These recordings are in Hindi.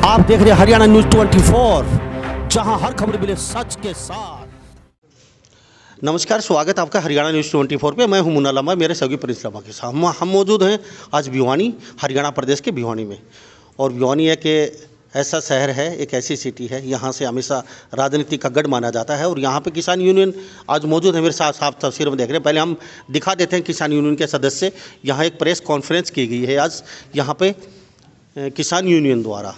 आप देख रहे हैं हरियाणा न्यूज़ 24, जहां हर खबर मिले सच के साथ। नमस्कार, स्वागत है आपका हरियाणा न्यूज़ 24 पे। मैं हूं मुन्ना लामा, मेरे सहयोगी प्रिंस लामा के साथ हम मौजूद हैं आज भिवानी, हरियाणा प्रदेश के भिवानी में। और भिवानी एक ऐसा शहर है, एक ऐसी सिटी है, यहाँ से हमेशा राजनीति का गढ़ माना जाता है। और यहाँ पे किसान यूनियन आज मौजूद है, मेरे साथ साफ तस्वीर में देख रहे हैं। पहले हम दिखा देते हैं किसान यूनियन के सदस्य। यहाँ एक प्रेस कॉन्फ्रेंस की गई है आज यहाँ पे किसान यूनियन द्वारा।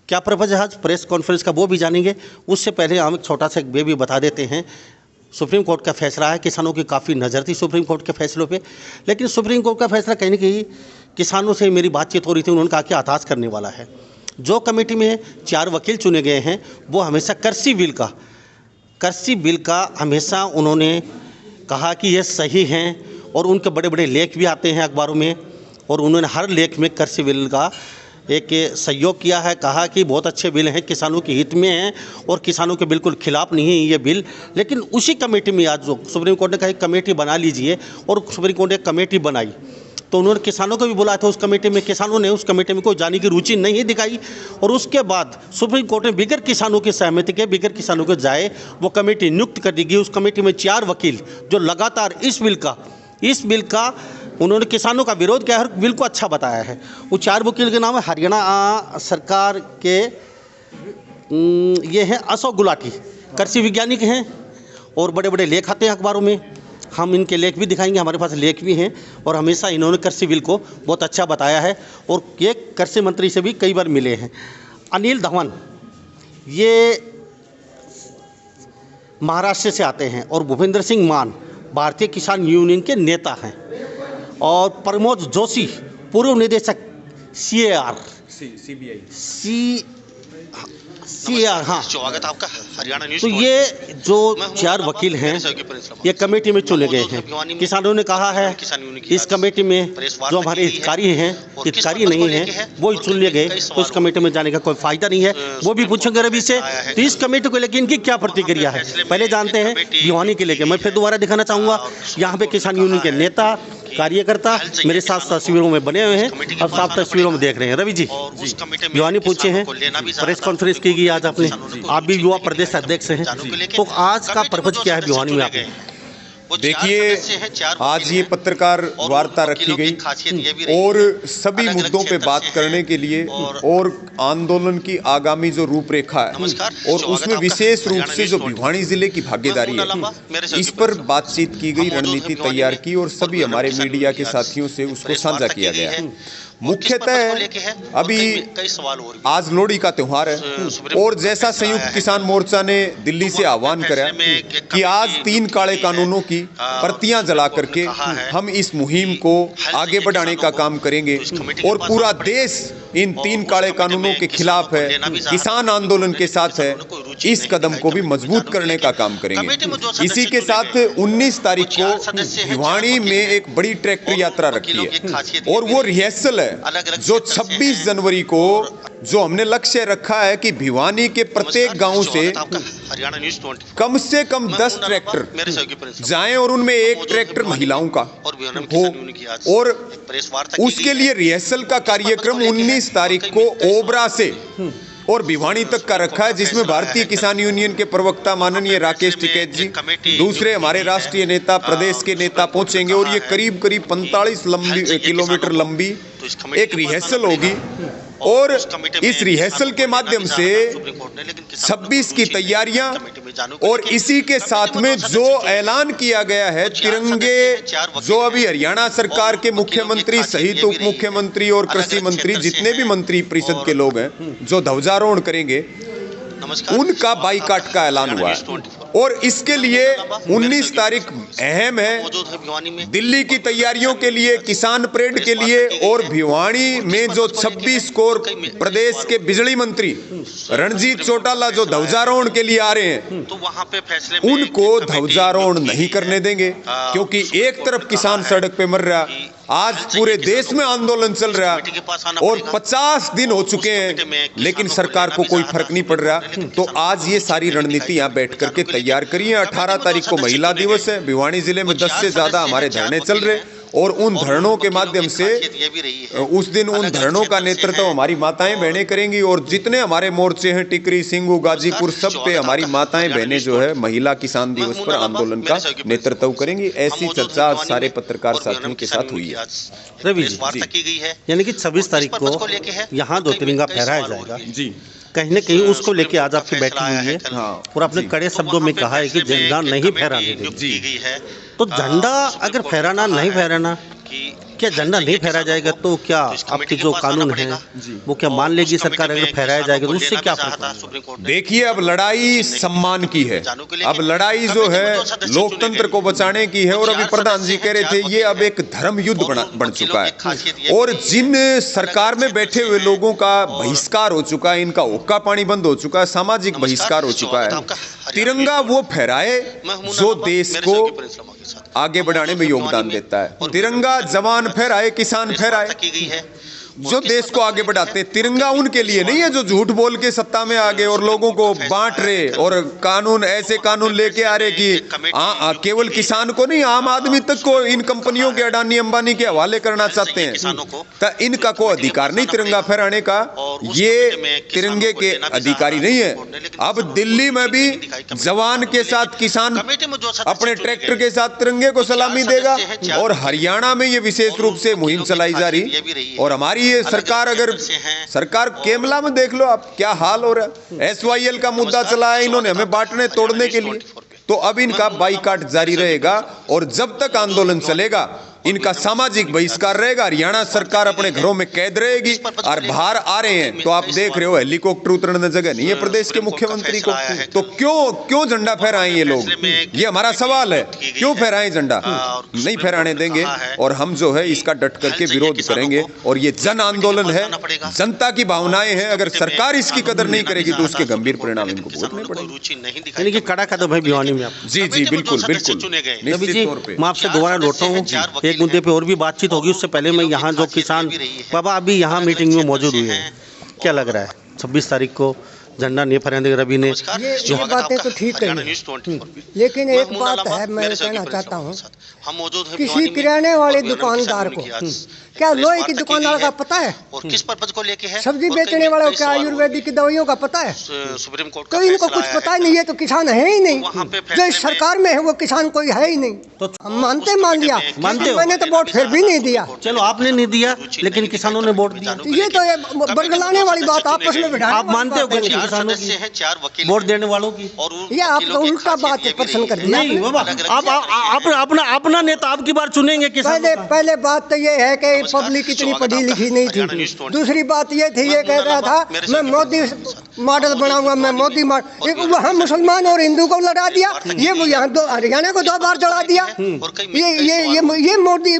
क्या पर्पज़ है आज प्रेस कॉन्फ्रेंस का, वो भी जानेंगे। उससे पहले हम एक छोटा सा वे भी बता देते हैं। सुप्रीम कोर्ट का फैसला है, किसानों की काफ़ी नज़र थी सुप्रीम कोर्ट के फैसलों पे, लेकिन सुप्रीम कोर्ट का फैसला कहीं ना कहीं किसानों से मेरी बातचीत हो रही थी, उन्होंने कहा कि आताज करने वाला है। जो कमेटी में 4 वकील चुने गए हैं वो हमेशा कृषि बिल का हमेशा उन्होंने कहा कि ये सही हैं। और उनके बड़े बड़े लेख भी आते हैं अखबारों में, और उन्होंने हर लेख में कृषि बिल का एक सहयोग किया है, कहा कि बहुत अच्छे बिल हैं, किसानों के हित में हैं और किसानों के बिल्कुल खिलाफ नहीं है ये बिल। लेकिन उसी कमेटी में आज जो सुप्रीम कोर्ट ने कहा एक कमेटी बना लीजिए, और सुप्रीम कोर्ट ने एक कमेटी बनाई, तो उन्होंने किसानों को भी बुलाया था उस कमेटी में। किसानों ने उस कमेटी में कोई जाने की रुचि नहीं दिखाई, और उसके बाद सुप्रीम कोर्ट ने बिगर किसानों की सहमति के, बिगर किसानों को जाए वो कमेटी नियुक्त कर दी गई। उस कमेटी में 4 वकील जो लगातार इस बिल का उन्होंने किसानों का विरोध किया, हर बिल को अच्छा बताया है। वो 4 वकील के नाम है हरियाणा सरकार के, ये हैं अशोक गुलाटी, कृषि वैज्ञानिक हैं, और बड़े बड़े लेख आते हैं अखबारों में। हम इनके लेख भी दिखाएंगे, हमारे पास लेख भी हैं। और हमेशा इन्होंने कृषि बिल को बहुत अच्छा बताया है, और ये कृषि मंत्री से भी कई बार मिले हैं। अनिल धवन ये महाराष्ट्र से आते हैं, और भूपेंद्र सिंह मान भारतीय किसान यूनियन के नेता हैं। और प्रमोद जोशी पूर्व निदेशक CAR हाँ, स्वागत आपका हरियाणा न्यूज़। तो ये जो 4 वकील हैं ये कमेटी में चुने गए हैं। किसानों ने कहा है इस कमेटी में जो हमारे हितकारी हैं, हितकारी नहीं हैं, वो चुन लिए गए, तो इस कमेटी में जाने का कोई फायदा नहीं है। वो भी पूछेंगे रवि से, तो इस कमेटी को लेकर इनकी क्या प्रतिक्रिया है, पहले जानते हैं भिवानी के लेकर। मैं फिर दोबारा दिखाना चाहूँगा, यहाँ पे किसान यूनियन के नेता कार्यकर्ता मेरे साथ तस्वीरों में बने हुए हैं, अब साफ तस्वीरों में देख रहे हैं। रवि जी, भिवानी पूछे हैं, प्रेस कॉन्फ्रेंस की गई आज आपने, आप भी युवा प्रदेश अध्यक्ष हैं, तो आज का पर्पज क्या है भिवानी में आपने? देखिए, आज ये पत्रकार वार्ता रखी गई और सभी मुद्दों पे बात करने के लिए, और आंदोलन की आगामी जो रूपरेखा है और उसमें विशेष रूप से जो भिवानी जिले की भागीदारी है, इस पर बातचीत की गई, रणनीति तैयार की और सभी हमारे मीडिया के साथियों से उसको साझा किया गया है। मुख्यतः अभी आज लोहड़ी का त्योहार है, और जैसा संयुक्त किसान मोर्चा ने दिल्ली से आह्वान करा कि आज 3 काले कानूनों की प्रतियां जला करके हम इस मुहिम को आगे बढ़ाने का काम करेंगे, और पूरा देश इन 3 काले कानूनों के खिलाफ है, किसान आंदोलन के साथ है, इस कदम को भी मजबूत करने का काम करेंगे। इसी के साथ 19 तारीख को भिवानी में एक बड़ी ट्रैक्टर यात्रा रखी है, और वो रिहर्सल है जो 26 जनवरी को जो हमने लक्ष्य रखा है कि भिवानी के प्रत्येक गांव से कम 10 ट्रैक्टर जाएं, और उनमें एक ट्रैक्टर महिलाओं का हो। और उसके लिए रिहर्सल का कार्यक्रम 19 तारीख को ओबरा से और भिवानी तक का रखा है, जिसमें भारतीय किसान यूनियन के प्रवक्ता माननीय राकेश टिकैत जी, दूसरे हमारे राष्ट्रीय नेता, प्रदेश के नेता पहुंचेंगे, और ये करीब 45 किलोमीटर लंबी एक रिहर्सल होगी। और इस रिहर्सल के माध्यम से 26 की तैयारियां, और इसी के साथ में जो ऐलान किया गया है तिरंगे, जो अभी हरियाणा सरकार के मुख्यमंत्री सहित उप मुख्यमंत्री और कृषि मंत्री, जितने भी मंत्री परिषद के लोग हैं जो ध्वजारोहण करेंगे, उनका बाइकाट का ऐलान हुआ है। और इसके लिए 19 तारीख अहम है दिल्ली की तैयारियों के लिए, किसान परेड के लिए, और भिवानी में जो 26 को प्रदेश के बिजली मंत्री रणजीत चौटाला जो ध्वजारोहण के लिए आ रहे हैं, तो वहां पे फैसले उनको ध्वजारोहण नहीं करने देंगे, क्योंकि एक तरफ किसान सड़क पे मर रहा, आज पूरे देश में आंदोलन चल रहा, और 50 दिन हो चुके हैं, लेकिन सरकार को कोई फर्क नहीं पड़ रहा। तो आज ये सारी रणनीति यहाँ बैठ करके तैयार करिए। 18 तारीख को महिला दिवस है, भिवानी जिले में 10 से ज्यादा हमारे धरने चल रहे, और उन धरणों के माध्यम से उस दिन उन धरणों का नेतृत्व हमारी माताएं बहनें करेंगी। और जितने हमारे मोर्चे हैं, टिकरी, सिंगू, गाजीपुर, सब पे हमारी माताएं बहनें जो है महिला किसान दिवस पर आंदोलन का नेतृत्व करेंगी। ऐसी चर्चा आज सारे पत्रकार साथियों के साथ हुई है। रवि जी, यानी कि 26 तारीख को यहाँ जो तिरंगा फहराया जाएगा जी, कहीं न कहीं उसको लेके आज आपकी बैठक हुई है। हाँ। और आपने कड़े शब्दों में कहा है कि झंडा नहीं फहराने देंगे। तो झंडा अगर फहराना नहीं फहराना, क्या झंडा नहीं फहराया जाएगा तो क्या आपके जो कानून है वो क्या मान लेगी सरकार अगर फहराया जाएगा तो उससे क्या फर्क पड़ेगा? देखिए, अब लड़ाई सम्मान की है, अब लड़ाई जो है लोकतंत्र को बचाने की है। और अभी प्रधान जी कह रहे थे ये अब एक धर्म युद्ध बन चुका है। और जिन सरकार में बैठे हुए लोगों का बहिष्कार हो चुका है, इनका हुक्का पानी बंद हो चुका है, सामाजिक बहिष्कार हो चुका है। तिरंगा वो फहराए जो देश को आगे बढ़ाने में योगदान देता है। तिरंगा जवान फहराए, किसान फहराए, जो देश को आगे बढ़ाते हैं। तिरंगा उनके लिए नहीं है जो झूठ बोल के सत्ता में आ गए और लोगों को बांट रहे और कानून ऐसे कानून लेके आ रहे कि केवल किसान को नहीं, आम आदमी तक को इन कंपनियों के, अडानी अंबानी के हवाले करना चाहते हैं। तो इनका कोई अधिकार नहीं तिरंगा फहराने का, ये तिरंगे के अधिकारी नहीं है। अब दिल्ली में भी जवान के साथ किसान अपने ट्रैक्टर के साथ तिरंगे को सलामी देगा। और हरियाणा में ये विशेष रूप से मुहिम चलाई जा रही। और हमारी ये सरकार, अगर सरकार केमला में देख लो आप क्या हाल हो रहा है। SYL का मुद्दा चला है इन्होंने हमें बांटने तोड़ने के लिए। तो अब इनका बाईकाट जारी रहेगा और जब तक आंदोलन चलेगा इनका सामाजिक बहिष्कार रहेगा। हरियाणा सरकार अपने घरों में कैद रहेगी। और बाहर आ रहे हैं तो आप देख रहे हो हेलीकॉप्टर उतरने जगह नहीं है प्रदेश के मुख्यमंत्री को। तो क्यों झंडा फहराएं ये लोग? ये हमारा सवाल है, क्यों फहराएं झंडा? नहीं फहराने देंगे और हम जो है इसका डट करके विरोध करेंगे। और ये जन आंदोलन है, जनता की भावनाएं हैं। अगर सरकार इसकी कदर नहीं करेगी तो उसके गंभीर परिणाम इनको भुगतने पड़ेंगे। यानी कि कड़ा कदम है भिवानी में। जी बिल्कुल बिल्कुल, निश्चित तौर पे। मैं आपसे दोबारा लौटा हूँ, एक मुद्दे पे और भी बातचीत होगी। उससे पहले मैं यहाँ जो किसान बाबा अभी यहाँ मीटिंग में मौजूद हुए हैं, क्या लग रहा है 26 तारीख को झंडा नहीं फहराने? रवि ने ये बातें तो ठीक है, लेकिन एक बात है मैं कहना चाहता हूँ, किसी किराने वाले दुकानदार को क्या लोहे की दुकानदार का पता है? और किस पर्पज को लेके है? सब्जी बेचने वालों को क्या आयुर्वेदिक की दवाइयों का पता है? सुप्रीम कोर्ट तो इनको कुछ पता ही नहीं है। तो किसान है ही नहीं, जो इस सरकार में है वो किसान कोई है ही नहीं। तो हम मानते मान लिया, मैंने तो वोट फिर भी नहीं दिया। चलो आपने नहीं दिया लेकिन किसानों ने वोट दिया। ये तो बरगलाने वाली बात आपस में बिठाने। आप मानते हो किसानों की वोट देने वालों की? ये आपका उल्टा बात प्रश्न कर दिया। नहीं बाबा, आप अपना नेता आपकी बार चुनेंगे किसान। पहले बात तो ये है कि पब्लिक इतनी पढ़ी लिखी नहीं थी। दूसरी बात ये थी, ये कह रहा था मैं मोदी मॉडल बनाऊंगा, मैं मोदी मॉडल। वहाँ मुसलमान और हिंदू को लड़ा दिया, ये यहाँ हरियाणा को 2 बार चढ़ा दिया। ये मोदी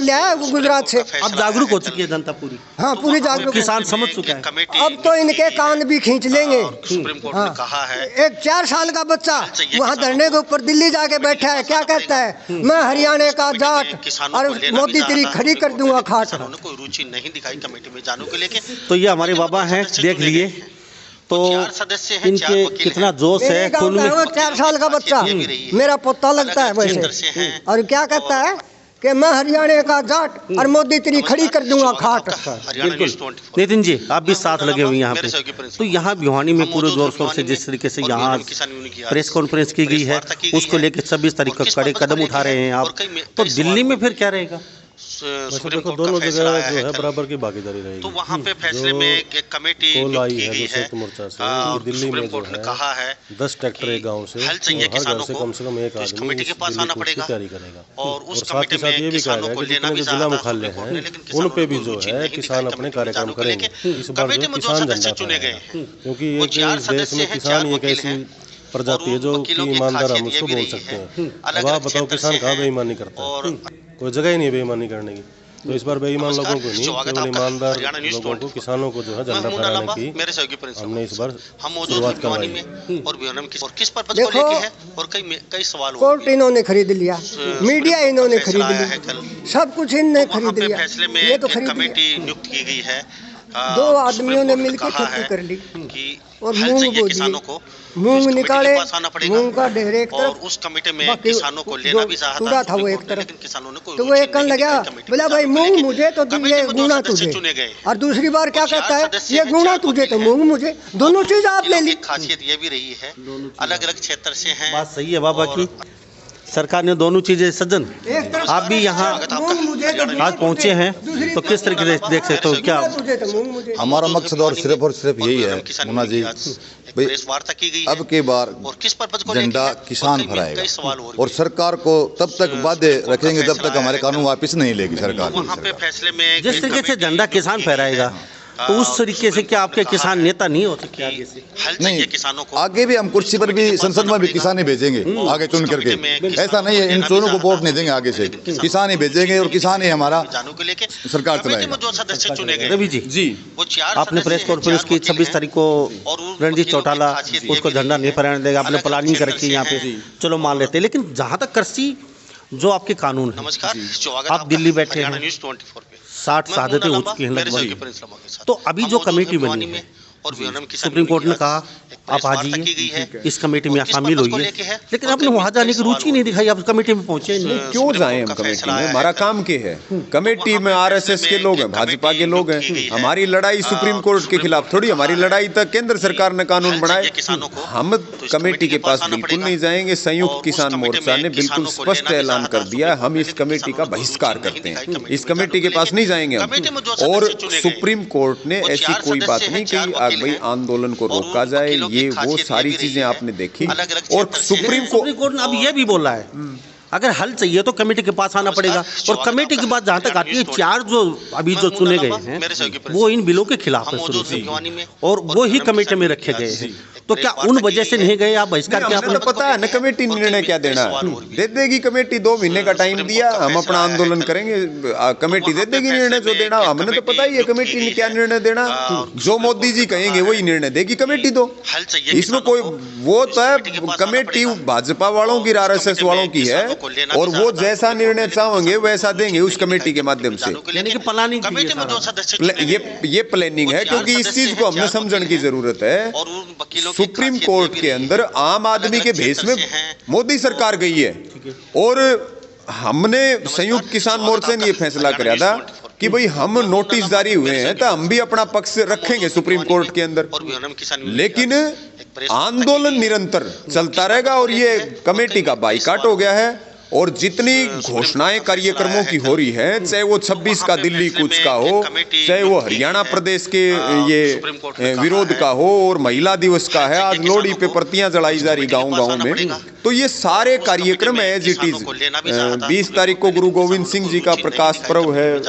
लाया गुजरात से। अब जागरूक हो चुकी है जनता पूरी। हाँ, पूरी जागरूक, किसान समझ चुका है। अब तो इनके कान भी खींच लेंगे। सुप्रीम कोर्ट ने कहा है, एक 4 साल का बच्चा वहाँ धरने के ऊपर दिल्ली जाके बैठा है, क्या कहता है? मैं हरियाणा का जाट और मोदी तेरी खड़ी कर दूंगा खाट। कोई रुचि नहीं दिखाई कमेटी में जानने के लेके। तो ये हमारे बाबा हैं, देख लिए तो इनके कितना जोश है खून में। 4 साल का बच्चा मेरा पोता लगता है वैसे। और क्या कहता है कि मैं हरियाणा का जाट और मोदी तेरी खड़ी कर दूंगा खाट। बिल्कुल नितिन जी, आप भी साथ लगे हुए यहाँ पे। तो यहाँ भिवानी में पूरे जोर शोर से जिस तरीके से यहाँ प्रेस कॉन्फ्रेंस की गई है उसको लेकर 26 तारीख को कड़े कदम उठा रहे हैं आप, तो दिल्ली में फिर क्या रहेगा? देखो दोनों जगह जो है बराबर की भागीदारी रहेगी। तो वहाँ पे फैसले में एक कमेटी आई है संयुक्त मोर्चा से दिल्ली में जो है 10 ट्रैक्टर एक गाँव से हर घर से कम एक आदमी कमेटी के पास आना पड़ेगा तैयारी करेगा। और साथ ही साथ ये भी कहा गया कि जितने जो जिला मुख्यालय हैं उन पे भी जो है किसान अपने कार्यक्रम करेंगे। इस बार जो किसान झंडा चुने गए, क्योंकि एक देश में किसान ही एक ऐसी प्रजाति है जो कि ईमानदार हम उसको बोल सकते हैं। अब आप बताओ किसान कहाँ बेईमानी करता है? कोई जगह ही नहीं बेईमानी करने की। तो इस बार बेईमान लोगों को नहीं, केवल ईमानदार लोगों को, किसानों को जो है झंडा फहराने की हमने इस बार शुरुआत करवाई है। और किस पर्पज को लेके है और कई सवाल। कोर्ट इन्होंने खरीद लिया, मीडिया इन्होंने खरीद लिया, सब कुछ इन्होंने खरीद लिया। फैसले में ये तो कमेटी नियुक्त की गई है दो आदमियों ने मिलकर खेती कर ली कि और हल मूंग चाहिए बो किसानों दिए। को, मूंग निकाले, पास आना पड़ेगा मूंग का ढेर एक और तरफ, उस कमेटी में बाकी किसानों को लेना जो भी चाहता चूड़ा था वो सुप्रीम एक कोर्ट ने, तरफ। लेकिन किसानों ने कोई तो वो रुचि एक कन नहीं लगा, दिखाई कमेटी बोला में भाई जाने को मूंग लेके। मुझे तो कमेटी ये में जो गुना सदस्य तुझे, चुने गए, और दूसरी बार क्या वो चार कहता है सदस्य ये हैं, गुना चार तुझे तो वकील हैं। मूंग मुझे, दोनों चीज आप ले वकीलों ली। की खासियत ये भी रही है, अलग अलग क्षेत्र से हैं। बात सही है बाबा की, सरकार ने दोनों चीज़ें सज्जन एक तरफ आप भी यहाँ मूंग मुझे तो गुना आज पहुँचे हैं, दूसरी तो किस तरीके से देख सकते हो क्या गुना तुझे तो मूंग मुझे। हमारा मकसद और सिर्फ यही है मुन्ना जी भाई, प्रेस वार्ता की गई अब है के बार और किस पर्पज को लेके झंडा है, किसान और कई फहराएगा सवाल हो रहे और हैं। सरकार को तब तक बाध्य रखेंगे जब तक हमारे कानून वापस नहीं लेगी सरकार। वहाँ पे फैसले में जिस तरीके से झंडा किसान फहराएगा, तो उस तरीके से क्या आपके किसान नेता नहीं हो सकते आगे से? हल चाहिए नहीं, किसानों को, आगे भी हम कुर्सी पर भी संसद में भी किसान ही भेजेंगे आगे चुन करके। ऐसा नहीं है इन चोरों को वोट नहीं देंगे, आगे से किसान ही भेजेंगे और किसान ही हमारा जानू के लेके सरकार कमेटी में चलाएगा। जो सदस्य चुने गए रवि जी जी वो चार आपने सदस्य प्रेस हैं, कॉन्फ्रेंस चार की वकील 26 हैं। तारीख को और उन रणजीत वकीलों की चौटाला खासियत ये उसको भी झंडा रही नहीं है। फहराने देगा, अपने अलग-अलग प्लानिंग कर क्षेत्र रखी है से यहाँ पे, हैं। चलो मान लेते हैं। लेकिन जहाँ तक कृषि जो आपके कानून है, नमस्कार, स्वागत आप आपका दिल्ली बैठे हरियाणा हैं, न्यूज़ 24 पे। 60 मैं शहादतें हो मोहन चुकी हैं मेरे सहयोगी लगभग। प्रिंस लामा के साथ। तो अभी हम जो मौजूद कमेटी हैं बनी भिवानी है, में और वीएनएम की सुप्रीम कोर्ट ने कहा आप आ जाइए, इस कमेटी में आप शामिल होइए, लेकिन आपने वहाँ जाने की रुचि नहीं दिखाई, आप कमेटी में पहुँचे नहीं। क्यों जाए हम कमेटी में? हमारा काम क्या है? कमेटी में आरएसएस के लोग हैं, भाजपा के लोग हैं। हमारी लड़ाई सुप्रीम कोर्ट के खिलाफ थोड़ी, हमारी लड़ाई तक केंद्र सरकार ने कानून बनाए। हम कमेटी के पास बिल्कुल नहीं जाएंगे। संयुक्त किसान मोर्चा ने बिल्कुल स्पष्ट ऐलान कर दिया, हम इस कमेटी का बहिष्कार करते हैं, इस कमेटी के पास नहीं जाएंगे हम। और सुप्रीम कोर्ट ने ऐसी कोई बात नहीं कही भाई आंदोलन को रोका जाए, ये वो सारी चीजें आपने देखी। और सुप्रीम कोर्ट ने अब ये भी बोला है अगर हल चाहिए तो कमेटी के पास आना पड़ेगा, और कमेटी की बात जहाँ तक आती है, 4 जो अभी जो चुने गए हैं वो इन बिलों के खिलाफ है शुरू से, और वो ही कमेटी में रखे गए हैं। तो क्या उन वजह से नहीं गए आप बहिष्कार किया? तो पता है ना कमेटी निर्णय क्या देना दे देगी। कमेटी 2 महीने का टाइम दिया, हम अपना आंदोलन करेंगे, कमेटी दे देगी निर्णय जो देना। हमने तो पता ही है कमेटी ने क्या निर्णय देना, जो मोदी जी कहेंगे वही निर्णय देगी कमेटी। तो इसमें कोई वो तो है, कमेटी भाजपा वालों की, आरएसएस वालों की है, और वो जैसा निर्णय चाहेंगे वैसा देंगे उस कमेटी के माध्यम से। यानी कि प्लानिंग ये प्लानिंग है, क्योंकि इस चीज को हमने समझने की जरूरत है। सुप्रीम कोर्ट के अंदर आम आदमी के भेष में मोदी सरकार गई है, और हमने संयुक्त किसान मोर्चे ने ये फैसला किया था कि भाई हम नोटिस जारी हुए हैं तो हम भी अपना पक्ष रखेंगे सुप्रीम कोर्ट के अंदर, लेकिन आंदोलन निरंतर चलता रहेगा। और ये कमेटी का बाइकाट हो गया है, और जितनी घोषणाएं कार्यक्रमों की हो रही है, चाहे वो 26 का दिल्ली कूच का हो, चाहे वो हरियाणा प्रदेश के ये विरोध का हो, और महिला दिवस का है, आज लोहड़ी पे प्रतियां जलाई जा रही गांव-गांव में, तो ये सारे कार्यक्रम एज इट इज। 20 तारीख को गुरु गोविंद सिंह जी का प्रकाश पर्व है,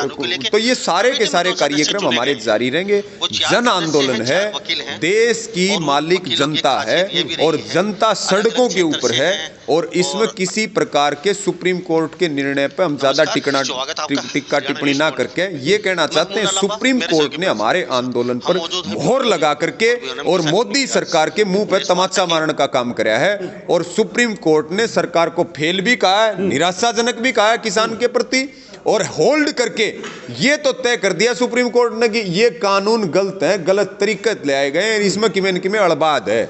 तो ये सारे के सारे कार्यक्रम हमारे जारी रहेंगे। जन आंदोलन है, देश की मालिक जनता है, और जनता सड़कों के ऊपर है, और इसमें किसी प्रकार के सुप्रीम कोर्ट के निर्णय पर हम ज्यादा टिक्का टिप्पणी ना करके ये कहना चाहते हैं, सुप्रीम कोर्ट ने हमारे आंदोलन पर मोहर लगा करके और मोदी सरकार के मुंह पर तमाचा मारने का काम किया है। और सुप्रीम कोर्ट ने सरकार को फेल भी कहा है, निराशाजनक भी कहा है किसान के प्रति, और होल्ड करके ये तो तय कर दिया सुप्रीम कोर्ट ने कि ये कानून गलत है, गलत तरीके ले आए गए, इसमें किमें अड़बाद है।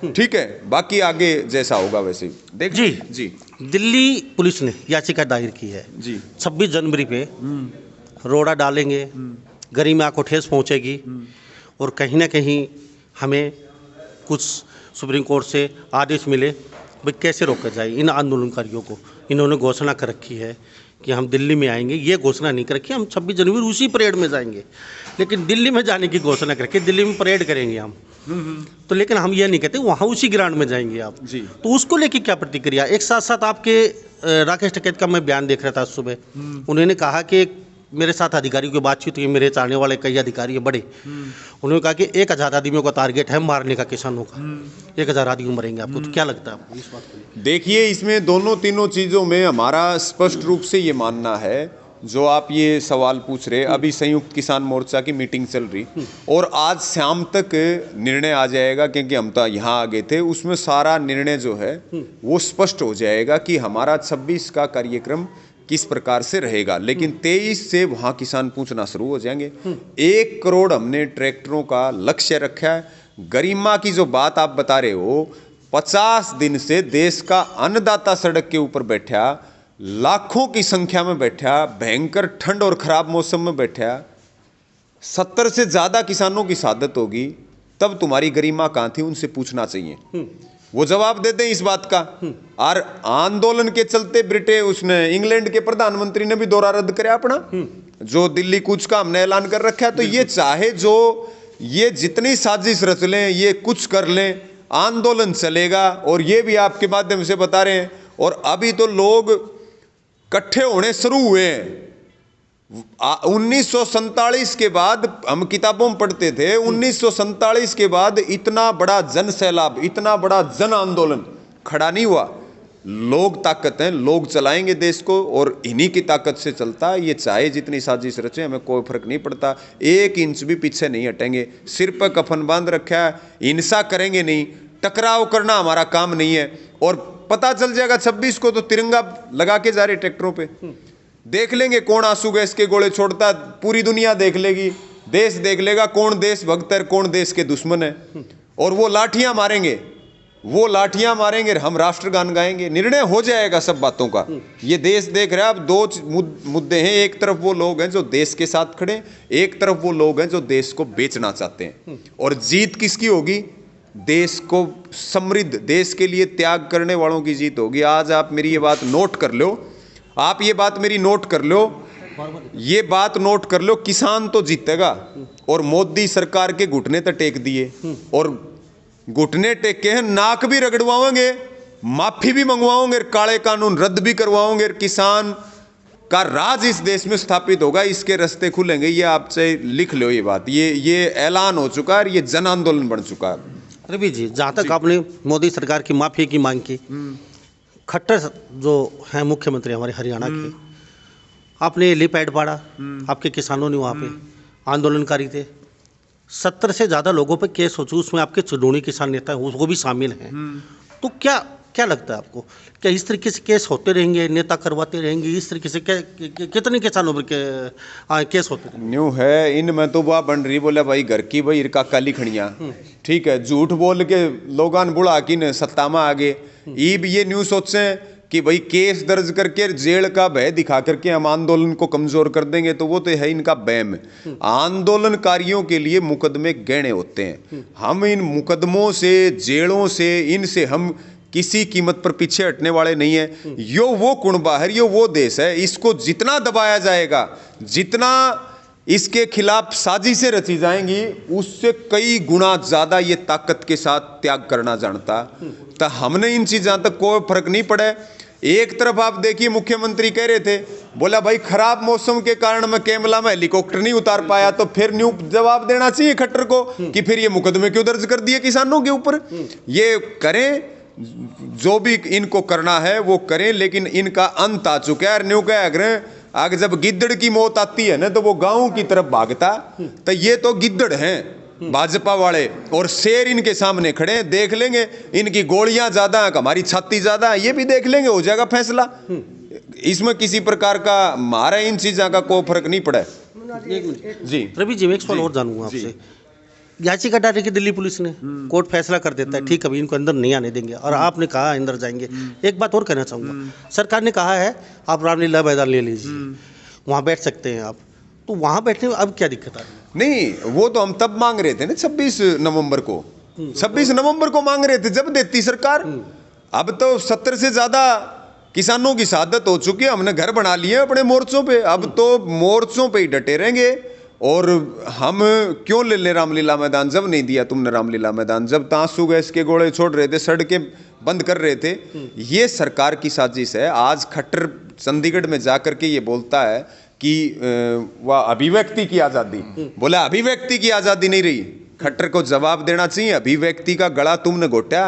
ठीक है, बाकी आगे जैसा होगा वैसे ही देख जी। दिल्ली पुलिस ने याचिका दायर की है जी, 26 जनवरी पे रोड़ा डालेंगे, गरिमा को ठेस पहुंचेगी, और कहीं ना कहीं हमें कुछ सुप्रीम कोर्ट से आदेश मिले भाई कैसे रोका जाए इन आंदोलनकारियों को। इन्होंने घोषणा कर रखी है कि हम दिल्ली में आएंगे, ये घोषणा नहीं कर रखी हम 26 जनवरी उसी परेड में जाएंगे, लेकिन दिल्ली में जाने की घोषणा करके दिल्ली में परेड करेंगे हम। तो लेकिन हम ये नहीं कहते वहाँ उसी ग्राउंड में जाएंगे आप जी। तो उसको लेके क्या प्रतिक्रिया? एक साथ साथ आपके राकेश टिकैत का मैं बयान देख रहा था सुबह, उन्होंने कहा कि मेरे साथ अधिकारियों की बातचीत हुई, मेरे चाहने वाले कई अधिकारी है बड़े, उन्होंने कहा कि 1000 आदमियों का टारगेट है मारने का किसानों का, 1000 आदमी मरेंगे। आपको तो क्या लगता है आपको इस बात को? देखिए, इसमें दोनों तीनों चीज़ों में हमारा स्पष्ट रूप से ये मानना है, जो आप ये सवाल पूछ रहे, अभी संयुक्त किसान मोर्चा की मीटिंग चल रही, और आज शाम तक निर्णय आ जाएगा, क्योंकि हम तो यहाँ आ गए थे, उसमें सारा निर्णय जो है वो स्पष्ट हो जाएगा कि हमारा 26 का कार्यक्रम किस प्रकार से रहेगा। लेकिन 23 से वहाँ किसान पूछना शुरू हो जाएंगे। 1 करोड़ हमने ट्रैक्टरों का लक्ष्य रखा है। गरिमा की जो बात आप बता रहे हो, 50 दिन से देश का अन्नदाता सड़क के ऊपर बैठा, लाखों की संख्या में बैठा, भयंकर ठंड और खराब मौसम में बैठा, 70 से ज्यादा किसानों की शहादत होगी, तब तुम्हारी गरिमा कहाँ थी, उनसे पूछना चाहिए। वो जवाब देते हैं इस बात का। और आंदोलन के चलते उसने इंग्लैंड के प्रधानमंत्री ने भी दौरा रद्द कराया अपना, जो दिल्ली कूच का हमने ऐलान कर रखा है। तो ये चाहे जो ये जितनी साजिश रच लें, ये कुछ कर लें, आंदोलन चलेगा। और ये भी आपके माध्यम से बता रहे हैं, और अभी तो लोग इकट्ठे होने शुरू हुए हैं। 1947 के बाद हम किताबों में पढ़ते थे, 1947 के बाद इतना बड़ा जन सैलाब, इतना बड़ा जन आंदोलन खड़ा नहीं हुआ। लोग ताकत हैं, लोग चलाएंगे देश को, और इन्हीं की ताकत से चलता है। ये चाहे जितनी साजिश रचे, हमें कोई फर्क नहीं पड़ता, 1 इंच भी पीछे नहीं हटेंगे। सिर पर कफन बांध रखा है, हिंसा करेंगे नहीं, टकराव करना हमारा काम नहीं है। और पता चल जाएगा 26 को तो तिरंगा लगा के जा रहे ट्रैक्टरों पे, देख लेंगे कौन आंसू गैस के गोले छोड़ता, पूरी दुनिया देख लेगी, देश देख लेगा कौन देशभक्त है, कौन देश के दुश्मन है। और वो लाठियां मारेंगे, वो लाठियां मारेंगे, हम राष्ट्रगान गाएंगे, निर्णय हो जाएगा सब बातों का। ये देश देख रहा है। अब 2 मुद्दे हैं, एक तरफ वो लोग हैं जो देश के साथ खड़े, एक तरफ वो लोग हैं जो देश को बेचना चाहते हैं। और जीत किसकी होगी? देश को समृद्ध, देश के लिए त्याग करने वालों की जीत होगी। आज आप मेरी ये बात नोट कर लो, आप ये बात मेरी नोट कर लो, ये बात नोट कर लो, किसान तो जीतेगा। और मोदी सरकार के घुटने तो टेक दिए, और घुटने टेके हैं, नाक भी रगड़वाओगे, माफी भी मंगवाओगे, काले कानून रद्द भी करवाओगे, किसान का राज इस देश में स्थापित होगा, इसके रास्ते खुलेंगे। ये आपसे लिख लो ये बात, ये ऐलान हो चुका है, ये जन आंदोलन बन चुका है। रवि जी, जहाँ तक आपने मोदी सरकार की माफी की मांग की, खट्टर जो हैं मुख्यमंत्री हमारे हरियाणा के, आपने लीपैड पाड़ा, आपके किसानों ने वहाँ पे आंदोलनकारी थे, 70 से ज़्यादा लोगों पे केस हो चुके, उसमें आपके चुनौनी किसान नेता हैं वो भी शामिल हैं। तो क्या लगता है आपको, क्या इस तरीके से केस होते रहेंगे, नेता करवाते रहेंगे इस तरीके से? कितने किसानों पर केस होते रहेंगे? न्यू है इनमें तो वाह बन रही, बोला भाई घर की भाई इरका काली खड़िया, ठीक है, झूठ बोल के लोगान बुढ़ा की न सत्ता में आगे। ईब ये न्यू सोचे कि भाई केस दर्ज करके जेल का भय दिखा करके हम आंदोलन को कमजोर कर देंगे, तो वो तो है इनका बैम। आंदोलनकारियों के लिए मुकदमे गहने होते हैं। हम इन मुकदमों से, जेलों से, इनसे हम किसी कीमत पर पीछे हटने वाले नहीं है। यो वो कुणबा है, यो वो देश है, इसको जितना दबाया जाएगा, जितना इसके खिलाफ साजिशें रची जाएंगी, उससे कई गुना ज्यादा ये ताकत के साथ त्याग करना जानता। तो हमने इन चीजों तक कोई फर्क नहीं पड़ा। एक तरफ आप देखिए, मुख्यमंत्री कह रहे थे, बोला भाई खराब मौसम के कारण मैं केमला में हेलीकॉप्टर नहीं उतार पाया, तो फिर न्यू जवाब देना चाहिए खट्टर को कि फिर ये मुकदमे क्यों दर्ज कर दिए किसानों के ऊपर। ये करें, जो भी इनको करना है वो करें, लेकिन इनका अंत आ चुका है। न्यू क्या अगर आगे जब गिद्दड़ की मौत आती है ना, तो वो गांव की तरफ भागता, तो ये तो गिद्दड़ हैं भाजपा वाले, और शेर इनके सामने खड़े हैं। देख लेंगे, इनकी गोलियां ज्यादा है, हमारी छाती ज्यादा है, ये भी देख लेंगे, हो जाएगा फैसला। इसमें किसी प्रकार का हमारा इन चीजों का कोई फर्क नहीं पड़ा है। जी रवि जी, मैं एक सवाल और जानूंगा आपसे। याचिका डाली कि दिल्ली पुलिस ने, कोर्ट फैसला कर देता है, ठीक, अभी इनको अंदर नहीं आने देंगे, और आपने कहा अंदर जाएंगे। एक बात और कहना चाहूँगा, सरकार ने कहा है आप रामलीला मैदान ले लीजिए, वहाँ बैठ सकते हैं आप, तो वहाँ बैठने में अब क्या दिक्कत आ रही है? नहीं, वो तो हम तब मांग रहे थे ना, 26 नवंबर को, 26 नवंबर को मांग रहे थे जब देती सरकार। अब तो 70 से ज्यादा किसानों की शहादत हो चुकी है, हमने घर बना लिए अपने मोर्चों पे, अब तो मोर्चों पे ही डटे रहेंगे। और हम क्यों ले ले रामलीला मैदान, जब नहीं दिया तुमने रामलीला मैदान, जब आंसू गैस के गोले छोड़ रहे थे, सड़कें बंद कर रहे थे, ये सरकार की साजिश है। आज खट्टर चंडीगढ़ में जाकर के ये बोलता है कि वह अभिव्यक्ति की आज़ादी, बोला अभिव्यक्ति की आज़ादी नहीं रही। खट्टर को जवाब देना चाहिए, अभिव्यक्ति का गला तुमने घोटा,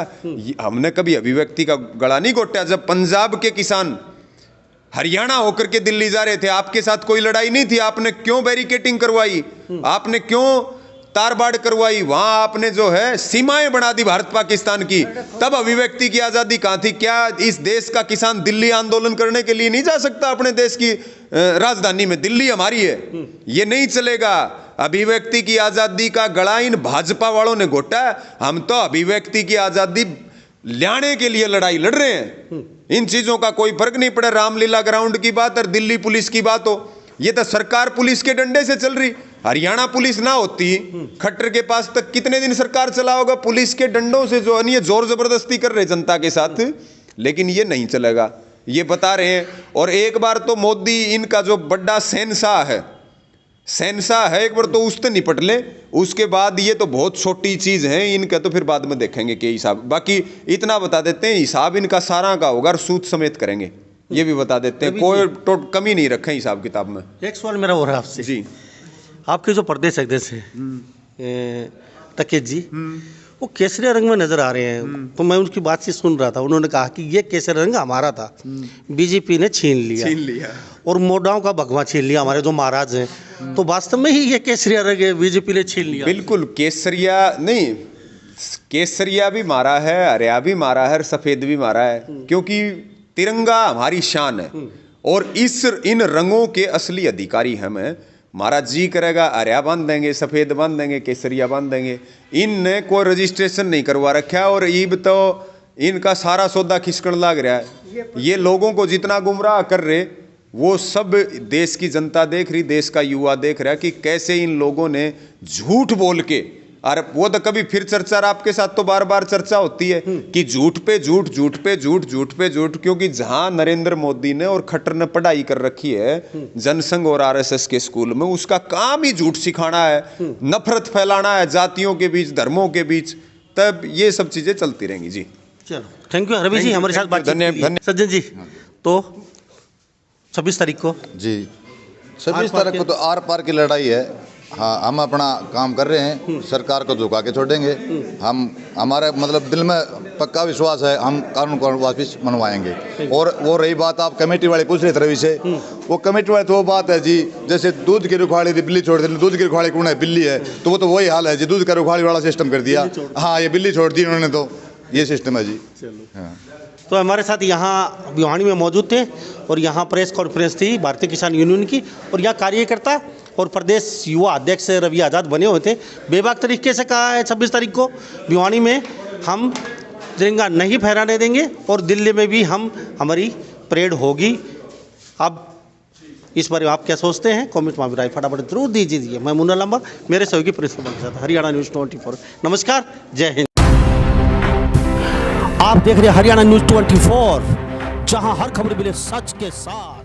हमने कभी अभिव्यक्ति का गला नहीं घोटा। जब पंजाब के किसान हरियाणा होकर के दिल्ली जा रहे थे, आपके साथ कोई लड़ाई नहीं थी, आपने क्यों बैरिकेटिंग करवाई, आपने क्यों तारबाड़ करवाई, वहां आपने जो है सीमाएं बना दी भारत पाकिस्तान की, तब अभिव्यक्ति की आजादी कहां थी? क्या इस देश का किसान दिल्ली आंदोलन करने के लिए नहीं जा सकता? अपने देश की राजधानी में, दिल्ली हमारी है, ये नहीं चलेगा। अभिव्यक्ति की आजादी का गला इन भाजपा वालों ने घोटा है। हम तो अभिव्यक्ति की आजादी लाने के लिए लड़ाई लड़ रहे हैं। इन चीजों का कोई फर्क नहीं पड़ा, रामलीला ग्राउंड की बात और दिल्ली पुलिस की बात हो, ये तो सरकार पुलिस के डंडे से चल रही। हरियाणा पुलिस ना होती, खट्टर के पास तक कितने दिन सरकार चला होगा? पुलिस के डंडों से जो है जोर जबरदस्ती कर रहे जनता के साथ, लेकिन ये नहीं चलेगा, ये बता रहे हैं। और एक बार तो मोदी इनका जो बड़ा शहंशाह है, एक बार तो उससे निपट ले, उसके बाद ये तो बहुत छोटी चीज है इनका, तो फिर बाद में देखेंगे कि हिसाब। बाकी इतना बता देते हैं, हिसाब इनका सारा का होगा और सूद समेत करेंगे, ये भी बता देते हैं, कोई तो कमी नहीं रखे हिसाब किताब में। एक सवाल मेरा हो रहा है आपसे जी, आपके जो प्रदेश अध्यक्ष हैं तकेत जी, वो केसरिया रंग में नजर आ रहे हैं, तो मैं उनकी बात से सुन रहा था, उन्होंने कहा कि ये केसरिया रंग हमारा था, बीजेपी ने छीन लिया और मोडाओं का भगवा छीन लिया, हमारे जो महाराज हैं। तो वास्तव में ही ये केसरिया रंग है, बीजेपी ने छीन लिया? बिल्कुल, केसरिया नहीं, केसरिया भी मारा है, हरिया भी मारा है, सफेद भी मारा है, क्योंकि तिरंगा हमारी शान है और इन रंगों के असली अधिकारी हम हैं। महाराज जी करेगा हरिया बांध देंगे, सफेद बांध देंगे, केसरिया बांध देंगे। इनने कोई रजिस्ट्रेशन नहीं करवा रखा है और ईब तो इनका सारा सौदा खिसकन लग रहा है। ये लोगों को जितना गुमराह कर रहे, वो सब देश की जनता देख रही, देश का युवा देख रहा है कि कैसे इन लोगों ने झूठ बोल के, और वो तो कभी फिर चर्चा, आपके साथ तो बार बार चर्चा होती है कि झूठ पे झूठ, झूठ पे झूठ, झूठ पे झूठ, क्योंकि जहां नरेंद्र मोदी ने और खट्टर ने पढ़ाई कर रखी है जनसंघ और आरएसएस के स्कूल में, उसका काम ही झूठ सिखाना है, नफरत फैलाना है जातियों के बीच, धर्मों के बीच, तब ये सब चीजें चलती रहेंगी। जी चलो, थैंक यू रवि जी, हमारे साथ बातचीत। धन्यवाद सज्जन जी, तो 26 तारीख को जी 26 तारीख को तो आर पार की लड़ाई है। हाँ, हम अपना काम कर रहे हैं, सरकार को झुका के छोड़ेंगे। हम हमारे मतलब दिल में पक्का विश्वास है, हम कानून को वापस मनवाएंगे। और वो रही बात, आप कमेटी वाले पूछ रहे थे रवि से, वो कमेटी वाले तो वो बात है जी, जैसे दूध की रुखाड़ी थी, बिल्ली छोड़ दी, दूध की रुखाड़ी कौन है? बिल्ली है, तो वो तो वही हाल है जी, दूध का रुखाड़ी वाला सिस्टम कर दिया। हाँ, ये बिल्ली छोड़ दी उन्होंने, तो ये सिस्टम है जी। हाँ, तो हमारे साथ यहाँ भिवानी में मौजूद थे और यहाँ प्रेस कॉन्फ्रेंस थी भारतीय किसान यूनियन की, और यहाँ कार्यकर्ता और प्रदेश युवा अध्यक्ष रवि आज़ाद बने हुए थे। बेबाक तरीके से कहा है 26 तारीख को भिवानी में हम तिरंगा नहीं फहराने देंगे और दिल्ली में भी हमारी परेड होगी। अब इस बारे में आप क्या सोचते हैं? कमेंट में राय फटाफट जरूर दीजिए। मैं मुन्ना लांबा, मेरे सहयोगी प्रिंसिपल के साथ, हरियाणा न्यूज़ 24। नमस्कार, जय हिंद। आप देख रहे हैं हरियाणा न्यूज़ 24, जहां हर खबर मिले सच के साथ।